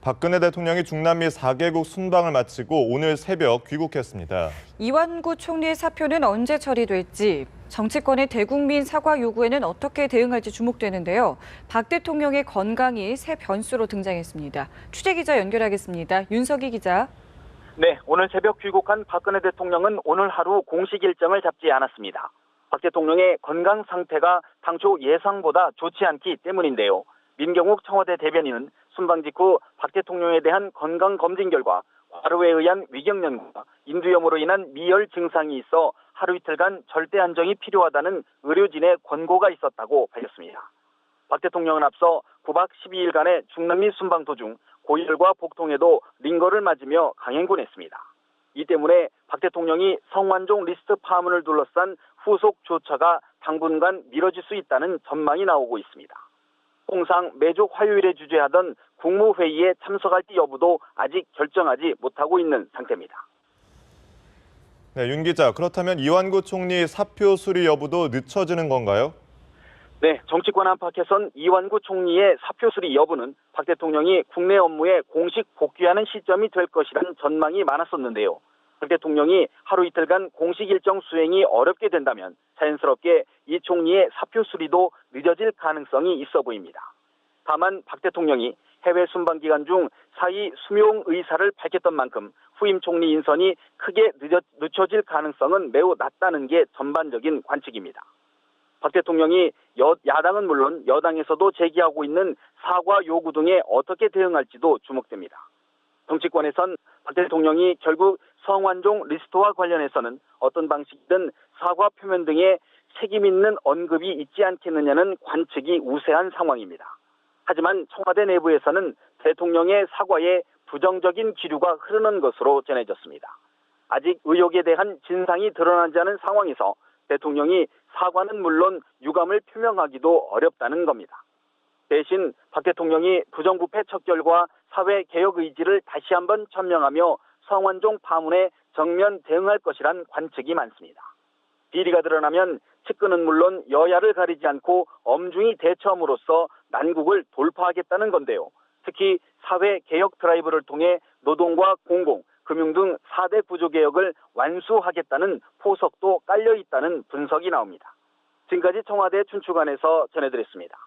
박근혜 대통령이 중남미 4개국 순방을 마치고 오늘 새벽 귀국했습니다. 이완구 총리의 사표는 언제 처리될지, 정치권의 대국민 사과 요구에는 어떻게 대응할지 주목되는데요. 박 대통령의 건강이 새 변수로 등장했습니다. 취재기자 연결하겠습니다. 윤석희 기자. 네, 오늘 새벽 귀국한 박근혜 대통령은 오늘 하루 공식 일정을 잡지 않았습니다. 박 대통령의 건강 상태가 당초 예상보다 좋지 않기 때문인데요. 민경욱 청와대 대변인은 순방 직후 박 대통령에 대한 건강 검진 결과 과로에 의한 위경련과 인두염으로 인한 미열 증상이 있어 하루 이틀간 절대 안정이 필요하다는 의료진의 권고가 있었다고 밝혔습니다. 박 대통령은 앞서 9박 12일간의 중남미 순방 도중 고열과 복통에도 링거를 맞으며 강행군했습니다. 이 때문에 박 대통령이 성완종 리스트 파문을 둘러싼 후속 조처가 당분간 미뤄질 수 있다는 전망이 나오고 있습니다. 통상 매주 화요일에 주재하던 국무회의에 참석할지 여부도 아직 결정하지 못하고 있는 상태입니다. 네, 윤 기자, 그렇다면 이완구 총리 사표 수리 여부도 늦춰지는 건가요? 네, 정치권 안팎에선 이완구 총리의 사표 수리 여부는 박 대통령이 국내 업무에 공식 복귀하는 시점이 될 것이라는 전망이 많았었는데요. 박 대통령이 하루 이틀간 공식 일정 수행이 어렵게 된다면 자연스럽게 이 총리의 사표 수리도 늦어질 가능성이 있어 보입니다. 다만 박 대통령이 해외 순방 기간 중 사의 수용 의사를 밝혔던 만큼 후임 총리 인선이 크게 늦춰질 가능성은 매우 낮다는 게 전반적인 관측입니다. 박 대통령이 야당은 물론 여당에서도 제기하고 있는 사과 요구 등에 어떻게 대응할지도 주목됩니다. 정치권에선 박 대통령이 결국 성완종 리스트와 관련해서는 어떤 방식이든 사과 표면 등의 책임 있는 언급이 있지 않겠느냐는 관측이 우세한 상황입니다. 하지만 청와대 내부에서는 대통령의 사과에 부정적인 기류가 흐르는 것으로 전해졌습니다. 아직 의혹에 대한 진상이 드러나지 않은 상황에서 대통령이 사과는 물론 유감을 표명하기도 어렵다는 겁니다. 대신 박 대통령이 부정부패 척결과 사회개혁 의지를 다시 한번 천명하며 성완종 파문에 정면 대응할 것이란 관측이 많습니다. 비리가 드러나면 측근은 물론 여야를 가리지 않고 엄중히 대처함으로써 난국을 돌파하겠다는 건데요. 특히 사회개혁 드라이브를 통해 노동과 공공, 금융 등 4대 구조개혁을 완수하겠다는 포석도 깔려 있다는 분석이 나옵니다. 지금까지 청와대 춘추관에서 전해드렸습니다.